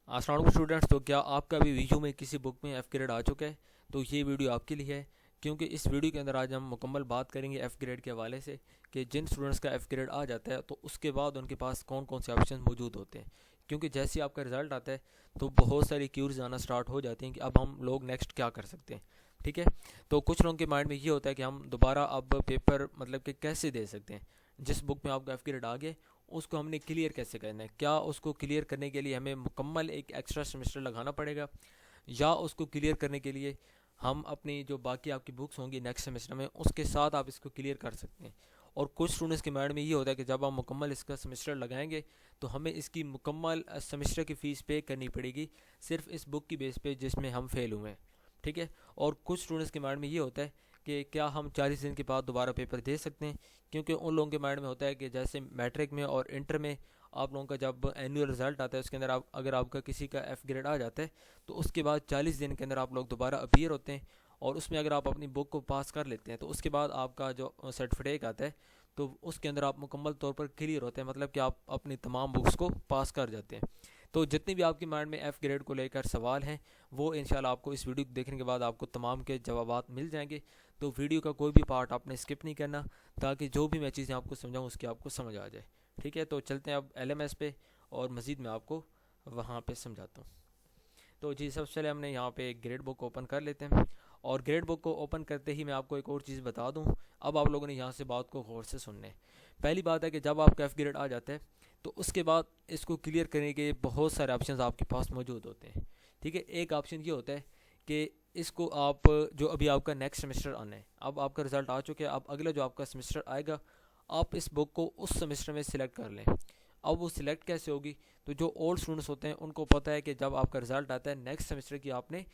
अस्सलाम वालेकुम स्टूडेंट्स। तो क्या आपका भी वीडियो में किसी बुक में एफ़ ग्रेड आ चुका है? तो ये वीडियो आपके लिए है, क्योंकि इस वीडियो के अंदर आज हम मुकम्मल बात करेंगे एफ़ ग्रेड के हवाले से कि जिन स्टूडेंट्स का एफ़ ग्रेड आ जाता है तो उसके बाद उनके पास कौन कौन से ऑप्शन मौजूद होते हैं। क्योंकि जैसे ही आपका रिज़ल्ट आता है तो बहुत सारी क्यूरीज आना स्टार्ट हो जाती हैं कि अब हम लोग नेक्स्ट क्या कर सकते हैं। ठीक है, तो कुछ लोगों के माइंड में ये होता है कि हम दोबारा अब पेपर मतलब कि कैसे दे सकते हैं। जिस बुक में आपका एफ़ ग्रेड आ गया उसको हमने क्लियर कैसे करना है, क्या उसको क्लियर करने के लिए हमें मुकम्मल एक एक्स्ट्रा सेमेस्टर लगाना पड़ेगा, या उसको क्लियर करने के लिए हम अपनी जो बाकी आपकी बुक्स होंगी नेक्स्ट सेमेस्टर में उसके साथ आप इसको क्लियर कर सकते हैं। और कुछ स्टूडेंट्स के माइंड में ये होता है कि जब हम मुकम्मल इसका सेमेस्टर लगाएंगे तो हमें इसकी मुकम्मल सेमेस्टर की फ़ीस पे करनी पड़ेगी सिर्फ इस बुक की बेस पे जिसमें हम फेल हुए हैं। ठीक है, और कुछ स्टूडेंट्स के माइंड में ये होता है कि क्या हम 40 दिन के बाद दोबारा पेपर दे सकते हैं। क्योंकि उन लोगों के माइंड में होता है कि जैसे मैट्रिक में और इंटर में आप लोगों का जब एनुअल रिजल्ट आता है उसके अंदर आप अगर आपका किसी का एफ़ ग्रेड आ जाता है तो उसके बाद 40 दिन के अंदर आप लोग दोबारा अपीयर होते हैं। और उसमें अगर आप अपनी बुक को पास कर लेते हैं तो उसके बाद आपका जो सर्टिफिकेट आता है तो उसके अंदर आप मुकम्मल तौर पर क्लियर होते हैं, मतलब कि आप अपनी तमाम बुक्स को पास कर जाते हैं। तो जितनी भी आपके माइंड में एफ़ ग्रेड को लेकर सवाल हैं वो इंशाल्लाह आपको इस वीडियो को देखने के बाद आपको तमाम के जवाबात मिल जाएंगे। तो वीडियो का कोई भी पार्ट आपने स्किप नहीं करना, ताकि जो भी मैं चीज़ें आपको समझाऊँ उसकी आपको समझ आ जाए। ठीक है, तो चलते हैं अब एलएमएस पे और मज़ीद मैं आपको वहाँ पे समझाता हूँ। तो जी सबसे पहले हमने यहाँ पे एक ग्रेड बुक ओपन कर लेते हैं। और ग्रेड बुक को ओपन करते ही मैं आपको एक और चीज़ बता दूँ। अब आप लोगों ने यहाँ से बात को गौर से सुनना है। पहली बात है कि जब आपका एफ़ ग्रेड आ जाता है तो उसके बाद इसको क्लियर करने के बहुत सारे ऑप्शन आपके पास मौजूद होते हैं। ठीक है, एक ऑप्शन ये होता है कि इसको आप जो अभी आपका नेक्स्ट सेमेस्टर आना है, अब आपका रिज़ल्ट आ चुका है, अब अगला जो आपका सेमेस्टर आएगा आप इस बुक को उस सेमेस्टर में सिलेक्ट कर लें। अब वो सिलेक्ट कैसे होगी? तो जो ओल्ड स्टूडेंट्स होते हैं उनको पता है कि जब आपका रिज़ल्ट आता है नेक्स्ट सेमेस्टर की आपने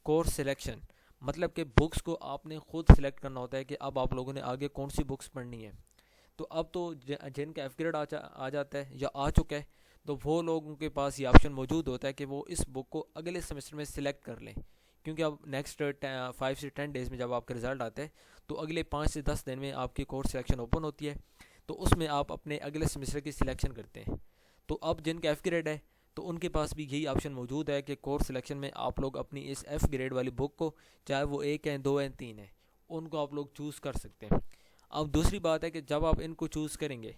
कोर्स सिलेक्शन मतलब कि बुक्स को आपने खुद सिलेक्ट करना होता है कि अब आप लोगों ने आगे कौन सी बुक्स पढ़नी है। तो अब तो जिनका एफ ग्रेड आ जाता है या आ चुका है तो वो लोगों के पास ये ऑप्शन मौजूद होता है कि वो इस बुक को अगले सेमेस्टर में सिलेक्ट कर लें। क्योंकि अब नेक्स्ट 5 से 10 डेज़ में जब आपका रिज़ल्ट आता है तो अगले 5 से 10 दिन में आपकी कोर्स सिलेक्शन ओपन होती है। तो उसमें आप अपने अगले सेमेस्टर की सिलेक्शन करते हैं। तो अब जिनका एफ़ ग्रेड है तो उनके पास भी यही ऑप्शन मौजूद है कि कोर्स सिलेक्शन में आप लोग अपनी इस एफ़ ग्रेड वाली बुक को, चाहे वो 1 है 2 है 3 है, उनको आप लोग चूज़ कर सकते हैं। अब दूसरी बात है कि जब आप इनको चूज़ करेंगे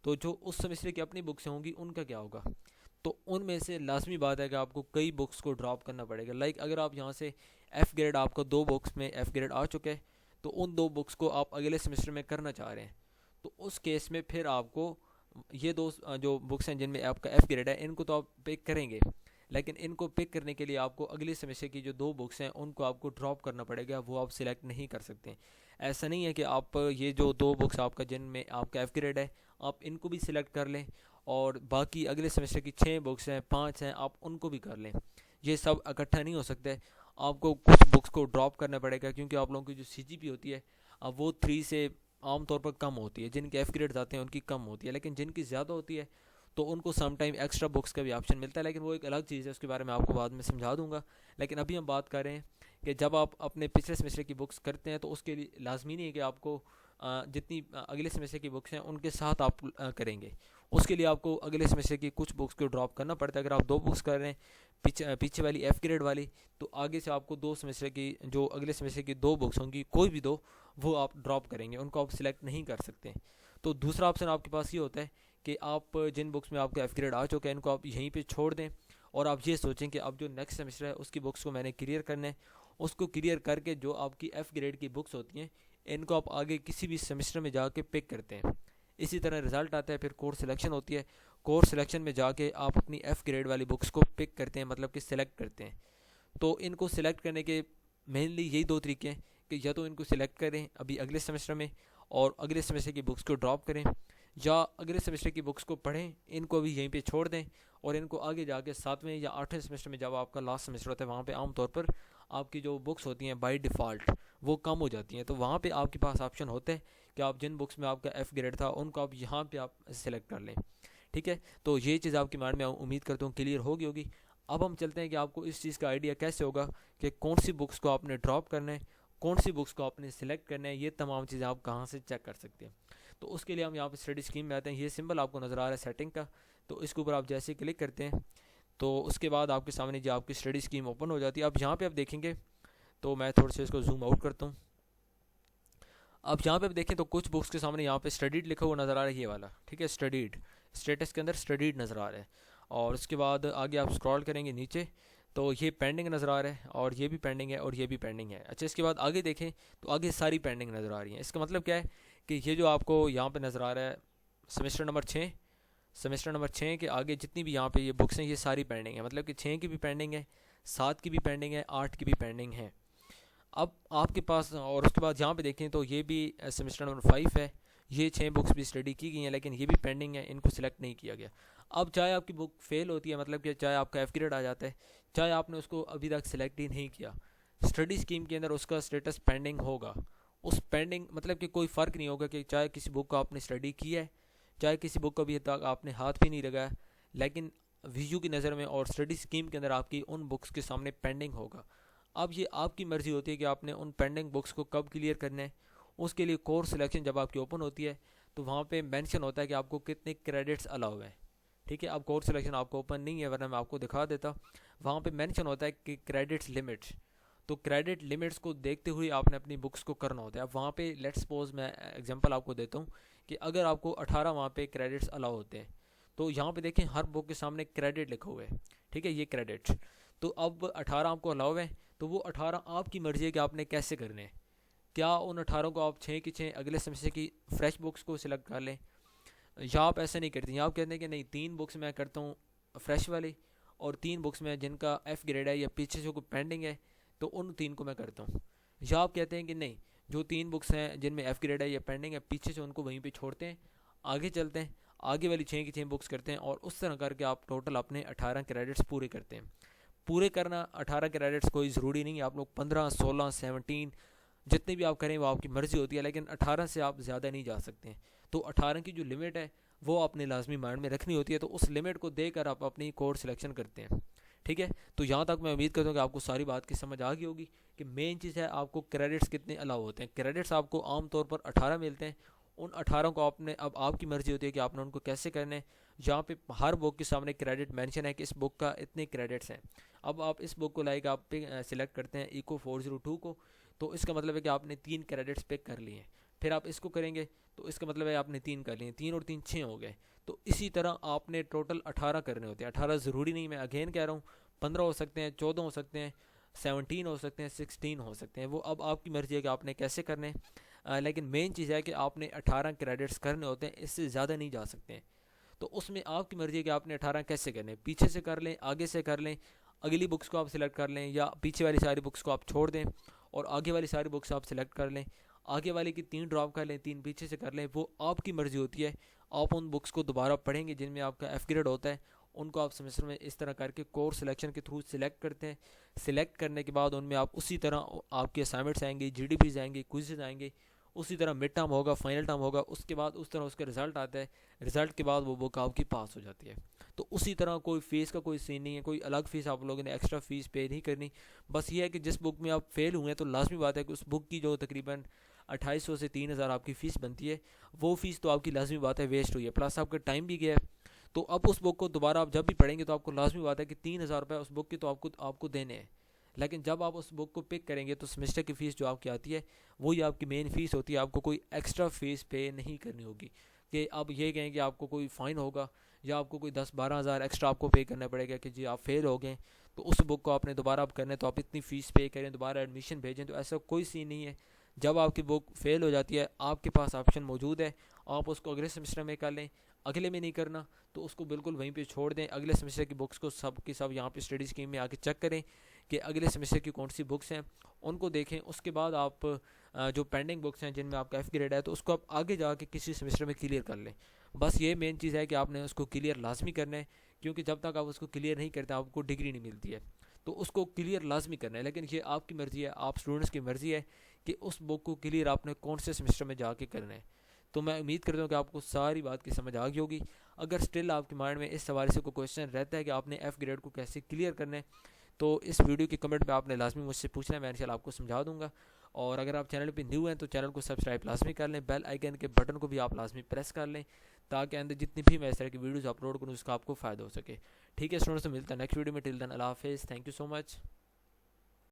तो जो उस सेमेस्टर की अपनी बुक्स होंगी उनका क्या होगा। तो उनमें से लाजमी बात है कि आपको कई बुक्स को ड्रॉप करना पड़ेगा। लाइक अगर आप यहाँ से एफ़ ग्रेड आपको 2 बुक्स में एफ़ ग्रेड आ चुके हैं तो उन 2 बुक्स को आप अगले सेमेस्टर में करना चाह रहे हैं, तो उस केस में फिर आपको ये दो जो बुक्स हैं जिनमें आपका एफ़ ग्रेड है इनको तो आप पिक करेंगे, लेकिन इनको पिक करने के लिए आपको अगले सेमेस्टर की जो 2 बुक्स हैं उनको आपको ड्रॉप करना पड़ेगा, वो आप सिलेक्ट नहीं कर सकते। ऐसा नहीं है कि आप ये जो 2 बुक्स आपका जिनमें आपका एफ़ ग्रेड है आप इनको भी सिलेक्ट कर लें और बाकी अगले सेमेस्टर की 6 बुक्स हैं 5 हैं आप उनको भी कर लें। ये सब इकट्ठा नहीं हो सकता है, आपको कुछ बुक्स को ड्रॉप करना पड़ेगा। क्योंकि आप लोगों की जो CGP होती है अब वो 3 से आमतौर पर कम होती है, जिनके एफ़ ग्रेड आते हैं उनकी कम होती है, लेकिन जिनकी ज़्यादा होती है तो उनको सम टाइम एक्स्ट्रा बुक्स का भी ऑप्शन मिलता है, लेकिन वो एक अलग चीज़ है, उसके बारे में आपको बाद में समझा दूंगा। लेकिन अभी हम बात कर रहे हैं कि जब आप अपने पिछले सेमेस्टर की बुक्स करते हैं तो उसके लिए लाजमी नहीं है कि आपको जितनी अगले सेमेस्टर की बुक्स हैं उनके साथ आप करेंगे। उसके लिए आपको अगले सेमेस्टर की कुछ बुक्स को ड्रॉप करना पड़ता है। अगर आप 2 बुक्स कर रहे हैं पीछे वाली एफ़ ग्रेड वाली, तो आगे से आपको 2 सेमेस्टर की जो अगले सेमेस्टर की 2 बुक्स होंगी कोई भी 2 वो आप ड्रॉप करेंगे, उनको आप सिलेक्ट नहीं कर सकते। तो दूसरा ऑप्शन आपके पास ये होता है कि आप जिन बुक्स में आपका एफ़ ग्रेड आ चुका है इनको आप यहीं पे छोड़ दें और आप ये सोचें कि अब जो नेक्स्ट सेमेस्टर है उसकी बुक्स को मैंने क्लियर करना है। उसको क्लियर करके जो आपकी एफ़ ग्रेड की बुक्स होती हैं इनको आप आगे किसी भी सेमेस्टर में जाके पिक करते हैं। इसी तरह रिज़ल्ट आता है, फिर कोर्स सिलेक्शन होती है। कोर्स सिलेक्शन में जाके आप अपनी एफ़ ग्रेड वाली बुक्स को पिक करते हैं, मतलब कि सिलेक्ट करते हैं। तो इनको सिलेक्ट करने के मेनली यही 2 तरीके हैं कि या तो इनको सिलेक्ट करें अभी अगले सेमेस्टर में और अगले सेमेस्टर की बुक्स को ड्रॉप करें, या अगले सेमेस्टर की बुक्स को पढ़ें इनको भी यहीं पे छोड़ दें और इनको आगे जाके 7वें या 8वें सेमेस्टर में जब आपका लास्ट सेमेस्टर होता है वहाँ पे आमतौर पर आपकी जो बुक्स होती हैं बाय डिफ़ॉल्ट वो कम हो जाती हैं। तो वहाँ पे आपके पास ऑप्शन होता है कि आप जिन बुक्स में आपका एफ़ ग्रेड था उनको आप यहाँ पे आप सिलेक्ट कर लें। ठीक है, तो ये चीज़ आपकी माइंड में उम्मीद करता हूँ क्लियर होगी। अब हम चलते हैं कि आपको इस चीज़ का आइडिया कैसे होगा कि कौन सी बुक्स को आपने ड्रॉप करना है, कौन सी बुक्स को आपने सिलेक्ट करना है, ये तमाम चीज़ें आप कहाँ से चेक कर सकते हैं। तो उसके लिए हम यहाँ पे स्टडी स्कीम में आते हैं। ये सिंबल आपको नज़र आ रहा है सेटिंग का, तो इसके ऊपर आप जैसे क्लिक करते हैं तो उसके बाद आपके सामने जो आपकी स्टडी स्कीम ओपन हो जाती है। अब यहाँ पे आप देखेंगे, तो मैं थोड़ा सा इसको जूम आउट करता हूँ। अब यहाँ पे आप देखें तो कुछ बुक्स के सामने यहाँ पे स्टडीड लिखा हुआ नज़र आ रहा है, ये वाला, ठीक है, स्टडीड, स्टेटस के अंदर स्टडीड नज़र आ रहा है। और उसके बाद आगे आप स्क्रॉल करेंगे नीचे तो ये पेंडिंग नज़र आ रहा है, और ये भी पेंडिंग है, और ये भी पेंडिंग है। अच्छा, इसके बाद आगे देखें तो आगे सारी पेंडिंग नज़र आ रही है। इसका मतलब क्या है कि ये जो आपको यहाँ पे नज़र आ रहा है सेमेस्टर नंबर 6, सेमेस्टर नंबर 6 के आगे जितनी भी यहाँ पे ये बुक्स हैं ये सारी पेंडिंग है, मतलब कि 6 की भी पेंडिंग है, 7 की भी पेंडिंग है, 8 की भी पेंडिंग है। अब आपके पास, और उसके बाद यहाँ पे देखें तो ये भी सेमेस्टर नंबर 5 है, ये 6 बुक्स भी स्टडी की गई हैं, लेकिन ये भी पेंडिंग है, इनको सिलेक्ट नहीं किया गया। अब चाहे आपकी बुक फेल होती है, मतलब कि चाहे आपका एफ ग्रेड आ जाता है, चाहे आपने उसको अभी तक सिलेक्ट ही नहीं किया, स्टडी स्कीम के अंदर उसका स्टेटस पेंडिंग होगा। उस पेंडिंग मतलब कि कोई फ़र्क नहीं होगा कि चाहे किसी बुक को आपने स्टडी किया है, चाहे किसी बुक को अभी तक आपने हाथ भी नहीं लगाया, लेकिन वीयू की नज़र में और स्टडी स्कीम के अंदर आपकी उन बुक्स के सामने पेंडिंग होगा। अब ये आपकी मर्ज़ी होती है कि आपने उन पेंडिंग बुक्स को कब क्लियर करना है। उसके लिए कोर्स सिलेक्शन जब आपकी ओपन होती है तो वहाँ पे मेंशन होता है कि आपको कितने क्रेडिट्स अलाउ हैं, ठीक है। अब कोर्स सिलेक्शन आपको ओपन नहीं है, वरना मैं आपको दिखा देता। वहाँ पे मेंशन होता है कि क्रेडिट्स लिमिट्स, तो क्रेडिट लिमिट्स को देखते हुए आपने अपनी बुक्स को करना होता है। अब वहाँ पे लेट्स सपोज मैं एग्जांपल आपको देता हूँ कि अगर आपको 18 वहाँ पे क्रेडिट्स अलाउ होते हैं, तो यहाँ पे देखें हर बुक के सामने क्रेडिट लिखा हुआ है, ठीक है, ये क्रेडिट्स। तो अब 18 आपको अलाउ है, तो वो 18 आपकी मर्जी है कि आपने कैसे करने हैं। क्या उन 18 को आप 6 की 6 अगले सेमेस्टर की फ्रेश बुक्स को सिलेक्ट कर लें, या आप ऐसा नहीं करते, या आप कहते हैं कि नहीं 3 बुक्स मैं करता हूँ फ्रेश वाली, और 3 बुक्स में जिनका एफ़ ग्रेड है या पीछे से कोई पेंडिंग है तो उन 3 को मैं करता हूँ। या आप कहते हैं कि नहीं, जो 3 बुक्स हैं जिनमें एफ़ ग्रेड है या पेंडिंग है पीछे से उनको वहीं पे छोड़ते हैं, आगे चलते हैं, आगे वाली 6 की 6 बुक्स करते हैं, और उस तरह करके आप टोटल अपने 18 क्रेडिट्स पूरे करते हैं। पूरे करना 18 क्रेडिट्स कोई ज़रूरी नहीं है, आप लोग 15, 16, 17 जितने भी आप करें वो आपकी मर्ज़ी होती है, लेकिन 18 से आप ज़्यादा नहीं जा सकते हैं। तो 18 की जो लिमिट है वो आपने लाजमी माइंड में रखनी होती है, तो उस लिमिट को देकर आप अपनी कोर्स सिलेक्शन करते हैं, ठीक है। तो यहाँ तक मैं उम्मीद करता हूँ कि आपको सारी बात की समझ आ गई होगी कि मेन चीज़ है आपको क्रेडिट्स कितने अलाउ होते हैं। क्रेडिट्स आपको आमतौर पर 18 मिलते हैं, उन 18 को आपने, अब आपकी मर्ज़ी होती है कि आपने उनको कैसे करने हैं। जहाँ पे हर बुक के सामने क्रेडिट मेंशन है कि इस बुक का इतने क्रेडिट्स हैं। अब आप इस बुक को लाइक आप पे सिलेक्ट करते हैं इको 402 को, तो इसका मतलब है कि आपने 3 क्रेडिट्स पिक कर लिए हैं। फिर आप इसको करेंगे तो इसका मतलब है आपने 3 कर लिए, 3 और 3 6 हो गए। तो इसी तरह आपने टोटल 18 करने होते हैं। 18 ज़रूरी नहीं, मैं अगेन कह रहा हूँ, 15 हो सकते हैं, 14 हो सकते हैं, 17 हो सकते हैं, 16 हो सकते हैं, वो अब आपकी मर्ज़ी है कि आपने कैसे करने हैं। लेकिन मेन चीज़ है कि आपने 18 क्रेडिट्स करने होते हैं, इससे ज़्यादा नहीं जा सकते हैं। तो उसमें आपकी मर्ज़ी है कि आपने 18 कैसे करने, पीछे से कर लें, आगे से कर लें, अगली बुक्स को आप सिलेक्ट कर लें, या पीछे वाली सारी बुक्स को आप छोड़ दें और आगे वाली सारी बुक्स आप सिलेक्ट कर लें, आगे वाले की 3 ड्रॉप कर लें, 3 पीछे से कर लें, वो आपकी मर्ज़ी होती है। आप उन बुक्स को दोबारा पढ़ेंगे जिनमें आपका एफ़ ग्रेड होता है, उनको आप सेमेस्टर में इस तरह करके कोर्स सिलेक्शन के थ्रू सिलेक्ट करते हैं। सिलेक्ट करने के बाद उनमें आप उसी तरह आपके असाइनमेंट्स आएंगे, जीडीपीज आएंगे, क्विज़ेस आएंगे, उसी तरह मिड टर्म होगा, फाइनल टर्म होगा, उसके बाद उस तरह उसका रिज़ल्ट आता है, रिज़ल्ट के बाद वो बुक आपकी पास हो जाती है। तो उसी तरह कोई फ़ीस का कोई सीन नहीं है, कोई अलग फ़ीस आप लोगों ने एक्स्ट्रा फ़ीस पे नहीं करनी। बस ये है कि जिस बुक में आप फेल हुए हैं तो लाजमी बात है कि उस बुक की जो तकरीबन 2800 से 3000 आपकी फ़ीस बनती है, वो फ़ीस तो आपकी लाजमी बात है वेस्ट हुई है, प्लस आपका टाइम भी गया है। तो अब उस बुक को दोबारा आप जब भी पढ़ेंगे तो आपको लाजमी बात है कि 3000 रुपये उस बुक की तो आपको देने हैं। लेकिन जब आप उस बुक को पिक करेंगे तो सेमेस्टर की फ़ीस जो आपकी आती है वही आपकी मेन फ़ीस होती है, आपको कोई एक्स्ट्रा फ़ीस पे नहीं करनी होगी कि आप ये कहें कि आपको कोई फ़ाइन होगा या आपको कोई 10-12 हज़ार एक्स्ट्रा आपको पे करना पड़ेगा कि जी आप फेल हो गए तो उस बुक को आपने दोबारा आप करना है तो आप इतनी फ़ीस पे करें, दोबारा एडमिशन भेजें। तो ऐसा कोई सीन नहीं है। जब आपकी बुक फेल हो जाती है आपके पास ऑप्शन मौजूद है, आप उसको अगले सेमेस्टर में कर लें। अगले में नहीं करना तो उसको बिल्कुल वहीं पे छोड़ दें। अगले सेमेस्टर की बुक्स को सब की सब यहाँ पे स्टडी स्कीम में आके चेक करें कि अगले सेमेस्टर की कौन सी बुक्स हैं, उनको देखें। उसके बाद आप जो पेंडिंग बुक्स हैं जिनमें आपका एफ़ ग्रेड है तो उसको आप आगे जाके किसी सेमेस्टर में क्लियर कर लें। बस ये मेन चीज़ है कि आपने उसको क्लियर लाजमी करना है, क्योंकि जब तक आप उसको क्लियर नहीं करते आपको डिग्री नहीं मिलती है। तो उसको क्लियर लाजमी करना है, लेकिन ये आपकी मर्ज़ी है, आप स्टूडेंट्स की मर्ज़ी है कि उस बुक को क्लियर आपने कौन से सेमेस्टर में जाके करना है। तो मैं उम्मीद करता हूँ कि आपको सारी बात की समझ आ गई होगी। अगर स्टिल आपके माइंड में इस सवाल से कोई क्वेश्चन रहता है कि आपने एफ़ ग्रेड को कैसे क्लियर करना है, तो इस वीडियो के कमेंट पे आपने लाजमी मुझसे पूछना है, मैं इंशाल्लाह आपको समझा दूंगा। और अगर आप चैनल पे न्यू हैं तो चैनल को सब्सक्राइब लाजमी कर लें, बेल आइकन के बटन को भी आप लाजमी प्रेस कर लें, ताकि अंदर जितनी भी मैं इस तरह की वीडियोज़ अपलोड करूँ उसका आपको फ़ायदा हो सके। ठीक है स्टूडेंट्स, तो मिलता है नेक्स्ट वीडियो में। टिल देन अल्लाह हाफिज़, थैंक यू सो मच।